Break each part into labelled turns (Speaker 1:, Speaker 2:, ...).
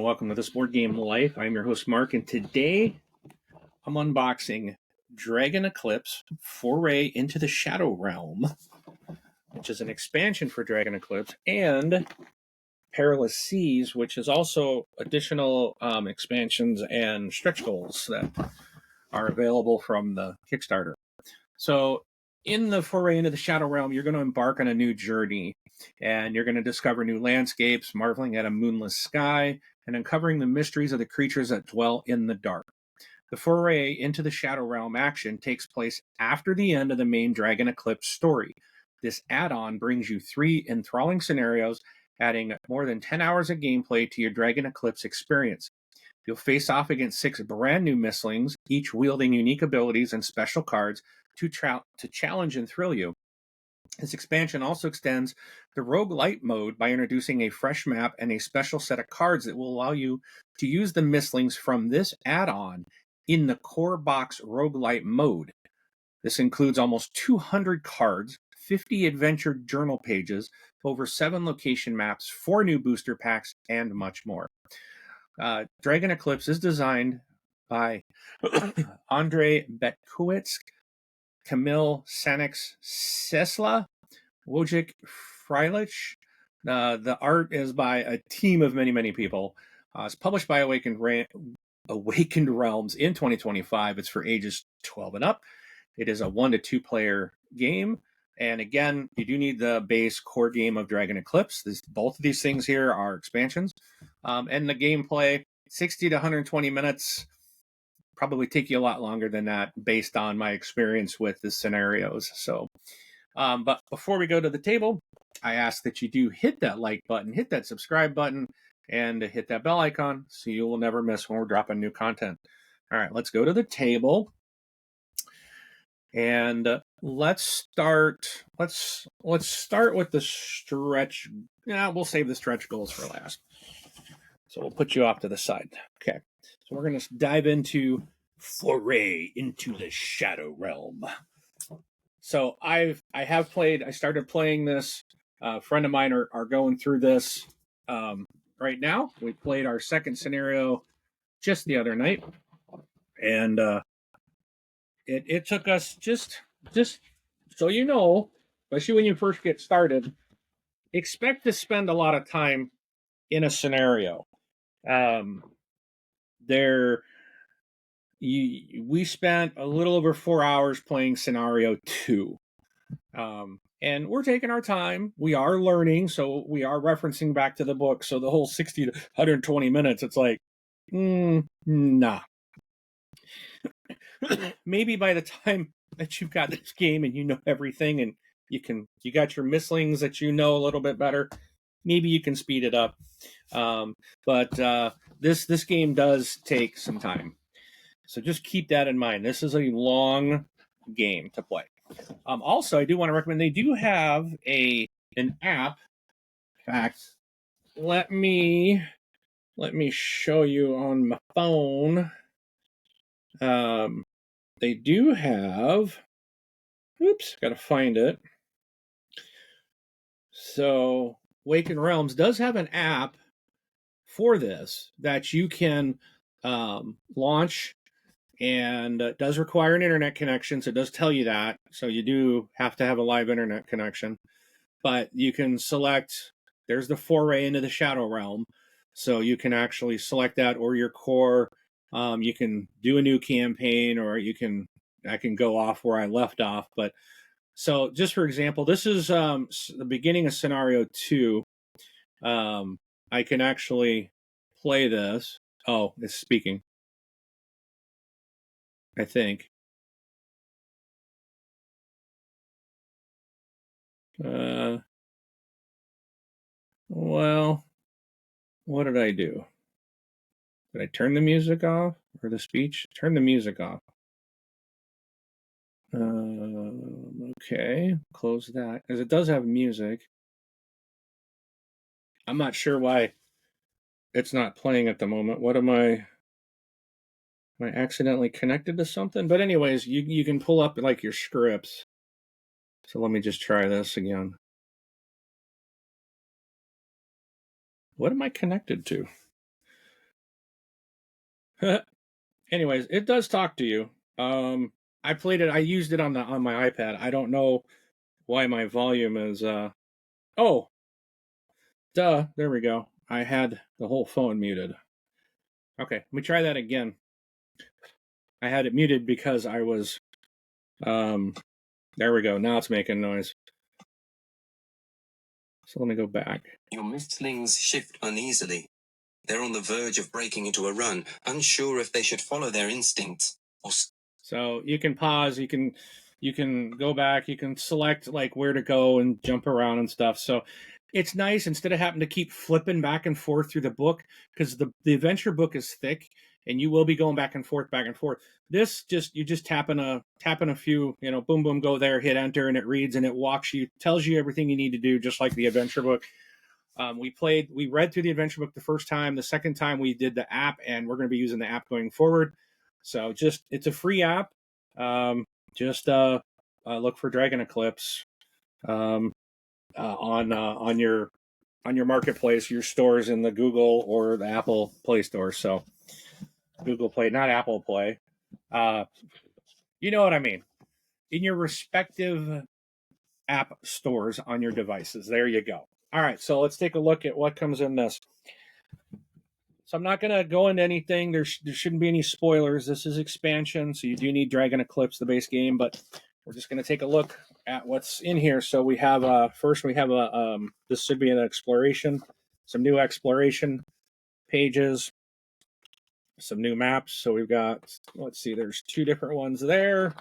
Speaker 1: welcome to This Board Game Life. I'm your host, Mark, and today I'm unboxing Dragon Eclipse Foray into the Shadow Realm, which is an expansion for Dragon Eclipse, and Perilous Seas, which is also additional expansions and stretch goals that are available from the Kickstarter. So in the Foray into the Shadow Realm, you're going to embark on a new journey, and you're going to discover new landscapes, marveling at a moonless sky, and uncovering the mysteries of the creatures that dwell in the dark. The Foray into the Shadow Realm action takes place after the end of the main Dragon Eclipse story. This add-on brings you 3 enthralling scenarios, adding more than 10 hours of gameplay to your Dragon Eclipse experience. You'll face off against 6 brand new Mistlings, each wielding unique abilities and special cards to challenge and thrill you. This expansion also extends the roguelite mode by introducing a fresh map and a special set of cards that will allow you to use the Mistlings from this add-on in the core box roguelite mode. This includes almost 200 cards, 50 adventure journal pages, over 7 location maps, 4 new booster packs, and much more. Dragon Eclipse is designed by Andrei Betkowitz, Kamil Sanix-Sesla, Wojciech Freilich. The art is by a team of many people. It's published by Awakened Realms in 2025. It's for ages 12 and up. It is a 1 to 2 player game. And again, you do need the base core game of Dragon Eclipse. Both of these things here are expansions. And the gameplay, 60 to 120 minutes, probably take you a lot longer than that based on my experience with the scenarios. So, but before we go to the table, I ask that you do hit that like button, hit that subscribe button, and hit that bell icon so you will never miss when we're dropping new content. All right, let's go to the table. And let's start with the stretch. Yeah, we'll save the stretch goals for last. So we'll put you off to the side. Okay. So we're going to dive into Foray into the Shadow Realm. So I started playing this. A friend of mine are going through this right now. We played our second scenario just the other night. And it took us just so you know, especially when you first get started, expect to spend a lot of time in a scenario. We spent a little over 4 hours playing scenario 2. And we're taking our time. We are learning, so we are referencing back to the book. So the whole 60 to 120 minutes, it's like, nah. Maybe by the time that you've got this game and you know everything and you got your Mistlings that you know a little bit better, maybe you can speed it up. But this game does take some time. So just keep that in mind. This is a long game to play. Also, I do want to recommend they do have an app. In fact, let me show you on my phone. They do have. Oops, got to find it. So, Awakened Realms does have an app for this that you can launch, and it does require an internet connection, so it does tell you that. So you do have to have a live internet connection. But you can select, there's the Foray into the Shadow Realm, so you can actually select that, or your core. You can do a new campaign, or I can go off where I left off. But so just for example, this is the beginning of scenario 2. I can actually play this. Oh, it's speaking, I think. Well, what did I do? Did I turn the music off or the speech? Turn the music off. Okay, close that because it does have music. I'm not sure why it's not playing at the moment. What am I accidentally connected to something? But anyways, you can pull up like your scripts. So let me just try this again. What am I connected to? Anyways, it does talk to you. I played it. I used it on my iPad. I don't know why my volume is. Oh, duh. There we go. I had the whole phone muted. Okay, let me try that again. I had it muted because I was. There we go. Now it's making noise. So let me go back.
Speaker 2: Your mistlings shift uneasily. They're on the verge of breaking into a run, unsure if they should follow their instincts or.
Speaker 1: So you can pause. You can go back. You can select like where to go and jump around and stuff. So it's nice instead of having to keep flipping back and forth through the book because the adventure book is thick and you will be going back and forth, back and forth. This you just tapping a few, boom boom, go there, hit enter, and it reads and it walks you, tells you everything you need to do, just like the adventure book. We read through the adventure book the first time. The second time we did the app, and we're going to be using the app going forward. So it's a free app. Just look for Dragon Eclipse on your marketplace, your stores in the Google or the Apple Play Store. So Google Play, not Apple Play. You know what I mean. In your respective app stores on your devices. There you go. All right, so let's take a look at what comes in this. So I'm not going to go into anything. There shouldn't be any spoilers. This is expansion, so you do need Dragon Eclipse, the base game, but we're just going to take a look at what's in here. So we have first we have this should be an exploration, some new exploration pages, some new maps. So we've got, let's see, there's 2 different ones there, a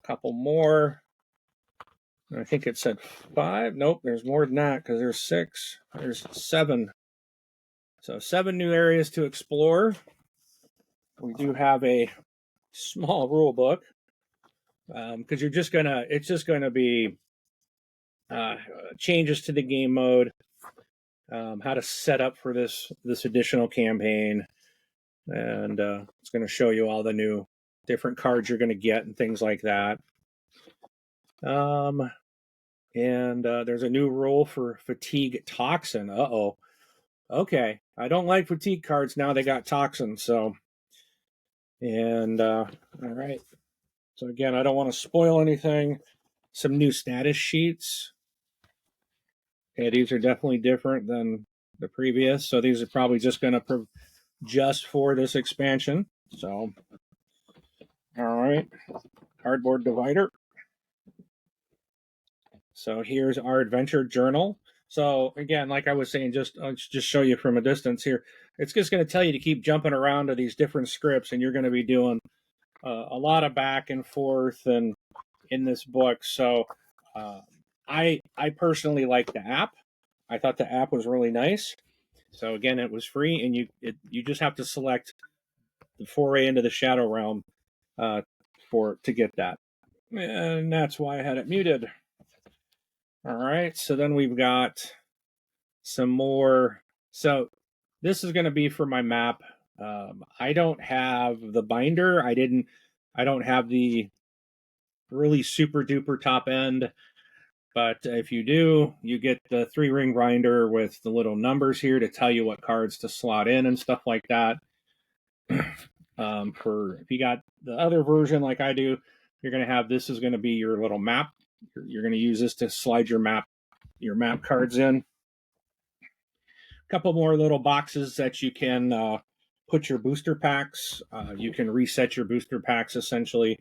Speaker 1: couple more. I think it said 5. Nope, there's more than that because there's 6. There's 7. So 7 new areas to explore. We do have a small rule book because it's just gonna be changes to the game mode, how to set up for this additional campaign, and it's going to show you all the new different cards you're going to get and things like that. And there's a new rule for fatigue toxin. Okay, I don't like fatigue cards now. They got toxin, so. And all right. So again, I don't want to spoil anything. Some new status sheets. Okay, these are definitely different than the previous. So these are probably just going to just for this expansion. So, all right, cardboard divider. So here's our adventure journal. So again, like I was saying, I'll just show you from a distance here. It's just going to tell you to keep jumping around to these different scripts, and you're going to be doing a lot of back and forth and in this book. So I personally like the app. I thought the app was really nice. So again, it was free, and you just have to select the foray into the Shadow Realm to get that, and that's why I had it muted. All right, so then we've got some more. So this is going to be for my map. I don't have the binder. I don't have the really super duper top end. But if you do, you get the 3-ring binder with the little numbers here to tell you what cards to slot in and stuff like that. For if you got the other version like I do, you're going to have, this is going to be your little map. You're going to use this to slide your map cards in. A couple more little boxes that you can put your booster packs. You can reset your booster packs essentially,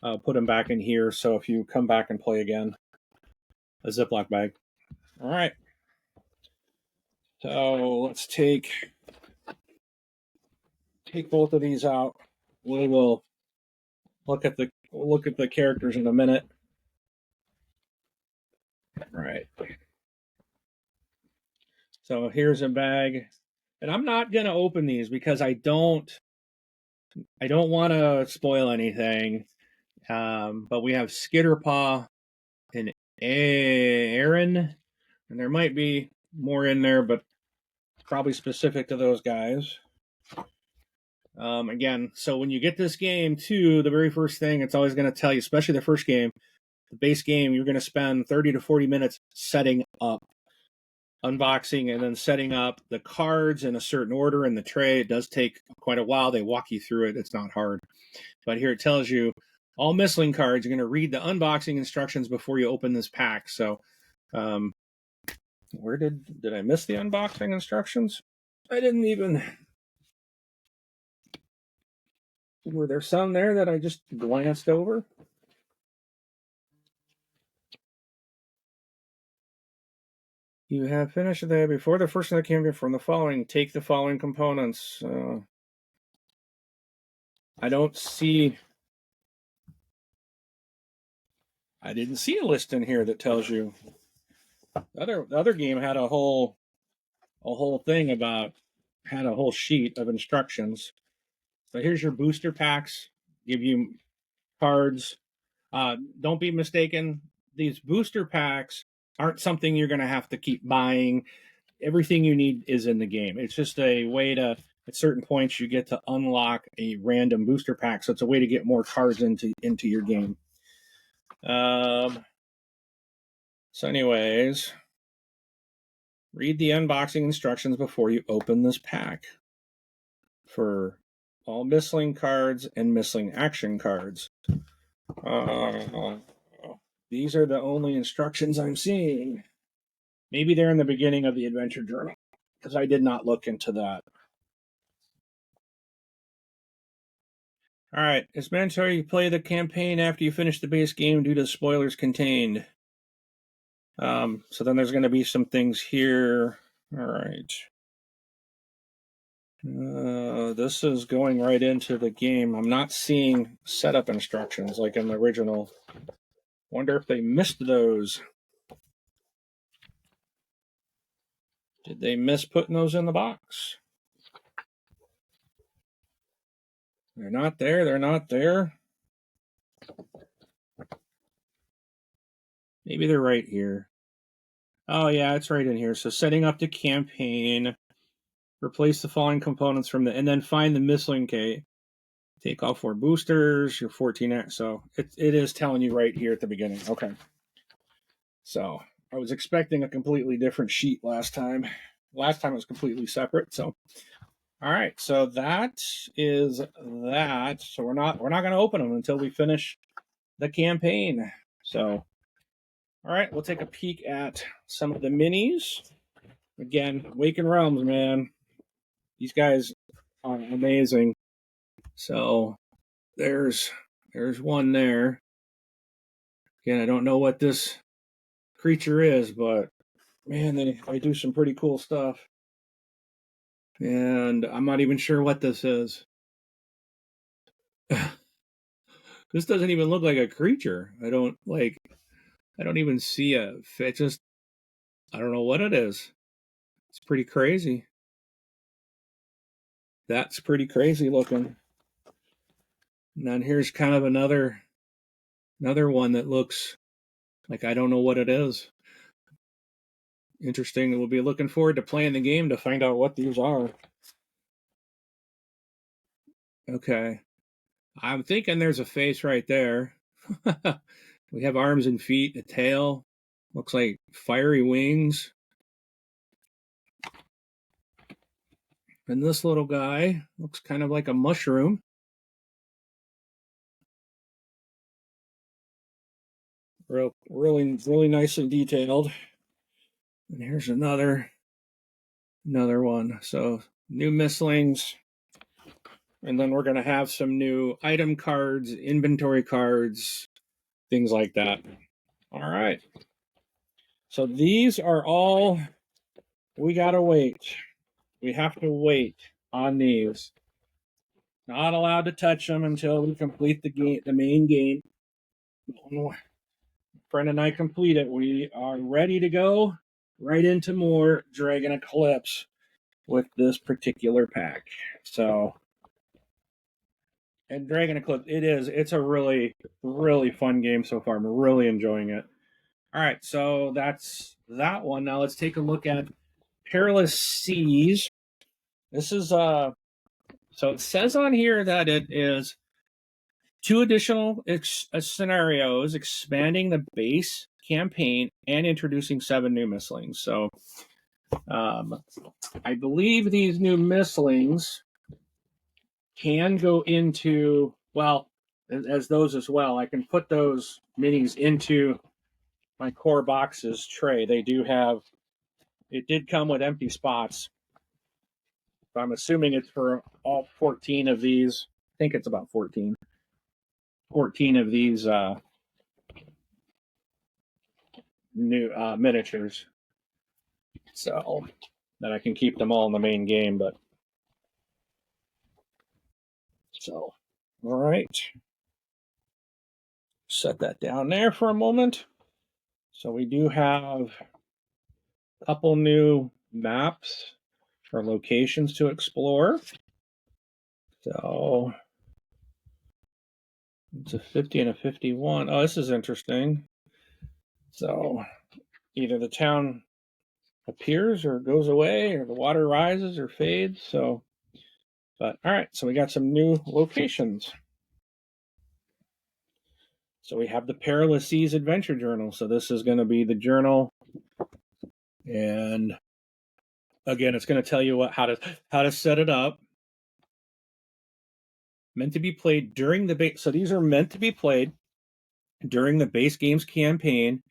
Speaker 1: put them back in here. So if you come back and play again, a Ziploc bag. All right. So let's take both of these out. We will look at the characters in a minute. All right. So here's a bag, and I'm not gonna open these because I don't want to spoil anything. But we have Skitterpaw and Aaron, and there might be more in there, but probably specific to those guys. Again, so when you get this game too, the very first thing it's always going to tell you, especially the first game, the base game, you're going to spend 30 to 40 minutes setting up. unboxing and then setting up the cards in a certain order in the tray. It does take quite a while. They walk you through it. It's not hard. But here it tells you all Missling cards. You're going to read the unboxing instructions before you open this pack. So, where did I miss the unboxing instructions? I didn't even. Were there some there that I just glanced over? You have finished the before the first of the campaign from the following. Take the following components. I don't see. I didn't see a list in here that tells you. The other game had a whole thing about, had a whole sheet of instructions. So here's your booster packs. Give you cards. Don't be mistaken. These booster packs aren't something you're going to have to keep buying. Everything you need is in the game. It's just a way to, at certain points, you get to unlock a random booster pack. So it's a way to get more cards into your game. So anyways, read the unboxing instructions before you open this pack for all Missling cards and Missling action cards. These are the only instructions I'm seeing. Maybe they're in the beginning of the adventure journal, because I did not look into that. All right, it's mandatory you play the campaign after you finish the base game due to spoilers contained. So then there's going to be some things here. All right. This is going right into the game. I'm not seeing setup instructions like in the original. Wonder if they missed those. Did they miss putting those in the box? They're not there. They're not there. Maybe they're right here. Oh, yeah, it's right in here. So setting up the campaign. Replace the following components from the, and then find the Missling K. Take all 4 boosters, your 14. So it is telling you right here at the beginning. Okay. So I was expecting a completely different sheet last time. Last time it was completely separate. So, all right. So that is that. So we're not going to open them until we finish the campaign. So, all right, we'll take a peek at some of the minis. Again, Awakened Realms, man. These guys are amazing. So there's one there. Again, I don't know what this creature is, but man, they do some pretty cool stuff. And I'm not even sure what this is. This doesn't even look like a creature. I don't even see a fit. Just, I don't know what it is. It's pretty crazy. That's pretty crazy looking. And then here's kind of another one that looks like I don't know what it is. Interesting. We'll be looking forward to playing the game to find out what these are. Okay. I'm thinking there's a face right there. We have arms and feet, a tail. Looks like fiery wings. And this little guy looks kind of like a mushroom. Really nicely detailed. And here's another one. So new Misslings. And then we're going to have some new item cards, inventory cards, things like that. All right. So these are all, we got to wait. We have to wait on these. Not allowed to touch them until we complete the game, the main game. Friend and I complete it. We are ready to go right into more Dragon Eclipse with this particular pack. So, and Dragon Eclipse, it's a really fun game so far. I'm really enjoying it. All right, so that's that one. Now let's take a look at Perilous Seas. This is so it says on here that it is 2 additional scenarios, expanding the base campaign and introducing 7 new Misslings. So I believe these new mislings can go into, well, as those as well. I can put those minis into my core boxes tray. They do have, it did come with empty spots. So I'm assuming it's for all 14 of these. I think it's about 14. 14 of these new miniatures. So that I can keep them all in the main game. But so, all right. Set that down there for a moment. So we do have a couple new maps or locations to explore. So it's a 50 and a 51. Oh, this is interesting. So either the town appears or goes away, or the water rises or fades. So, but all right. So we got some new locations. So we have the Perilous Seas Adventure Journal. So this is going to be the journal, and again, it's going to tell you how to set it up. Meant to be played during the base. So these are meant to be played during the base game's campaign.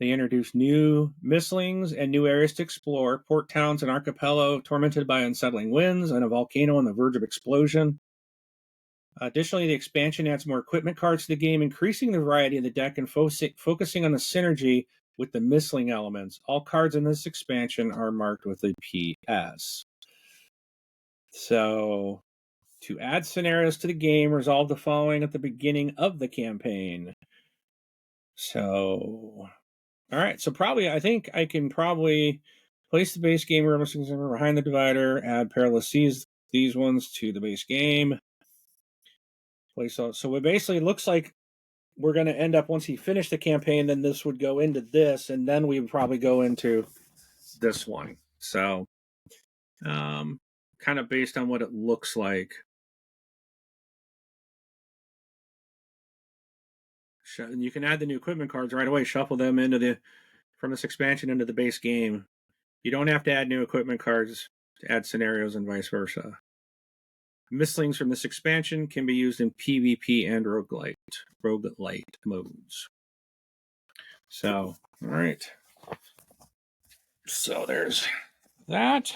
Speaker 1: They introduce new mislings and new areas to explore. Port towns and archipelago tormented by unsettling winds and a volcano on the verge of explosion. Additionally, the expansion adds more equipment cards to the game, increasing the variety of the deck and focusing on the synergy with the misling elements. All cards in this expansion are marked with a PS. So, to add scenarios to the game, resolve the following at the beginning of the campaign. So, all right. So I think I can probably place the base game behind the divider, add Perilous Seas, these ones to the base game. So it basically looks like we're going to end up, once he finished the campaign, then this would go into this, and then we would probably go into this one. So, kind of based on what it looks like. And you can add the new equipment cards right away, shuffle them from this expansion into the base game. You don't have to add new equipment cards to add scenarios and vice versa. Mislings from this expansion can be used in PvP and roguelite modes. So, all right. So there's that.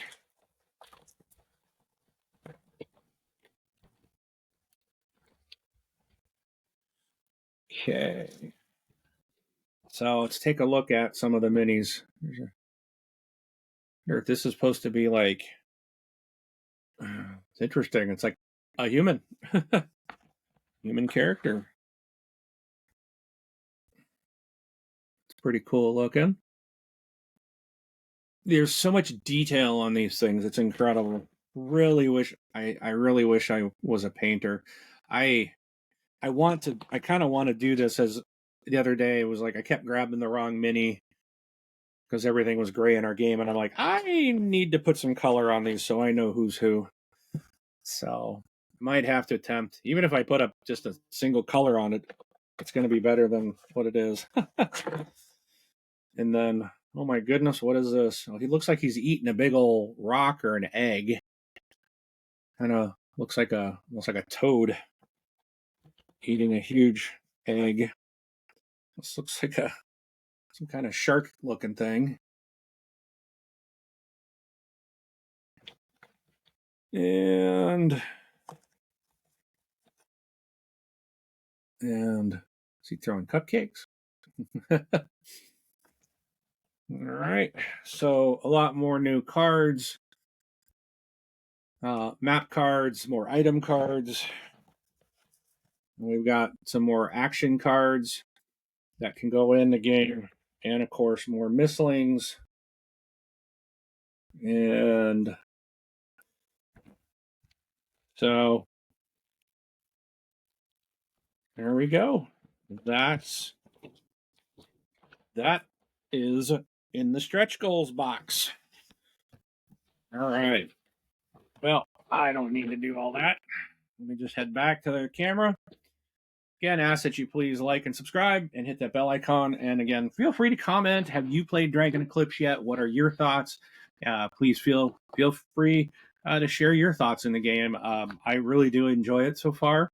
Speaker 1: Okay. So let's take a look at some of the minis. If this is supposed to be like, it's interesting. It's like a human, human character. It's pretty cool looking. There's so much detail on these things. It's incredible. Really wish I really wish I was a painter. I kind of want to do this. As the other day, it was like I kept grabbing the wrong mini because everything was gray in our game, and I'm like, I need to put some color on these so I know who's who. So might have to attempt, even if I put up just a single color on it, it's going to be better than what it is. And then, oh my goodness, what is this? Oh, he looks like he's eating a big old rock or an egg. Kind of looks like almost like a toad eating a huge egg. This looks like some kind of shark looking thing. And is he throwing cupcakes? All right. So a lot more new cards. Map cards, more item cards. We've got some more action cards that can go in the game. And of course, more mislings. And so there we go. That is in the stretch goals box. All right. Well, I don't need to do all that. Let me just head back to the camera. Again, ask that you please like and subscribe and hit that bell icon. And again, feel free to comment. Have you played Dragon Eclipse yet? What are your thoughts? please feel free to share your thoughts in the game. I really do enjoy it so far.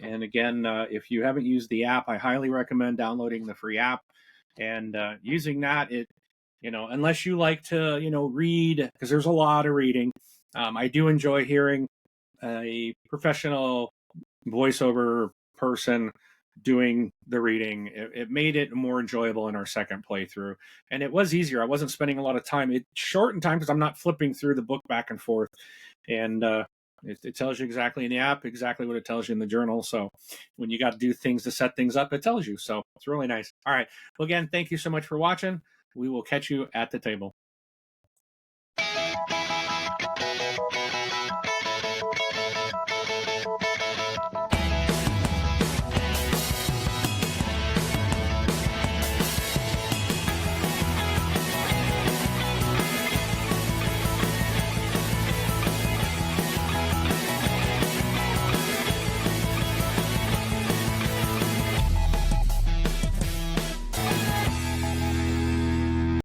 Speaker 1: And again, if you haven't used the app, I highly recommend downloading the free app and using that. Unless you like to, read, because there's a lot of reading. I do enjoy hearing a professional voiceover person doing the reading. It made it more enjoyable in our second playthrough, and it was easier. I wasn't spending a lot of time. It shortened time because I'm not flipping through the book back and forth, and it tells you exactly in the app exactly what it tells you in the journal. So when you got to do things to set things up, it tells you. So it's really nice. All right. Well, again, thank you so much for watching. We will catch you at the table.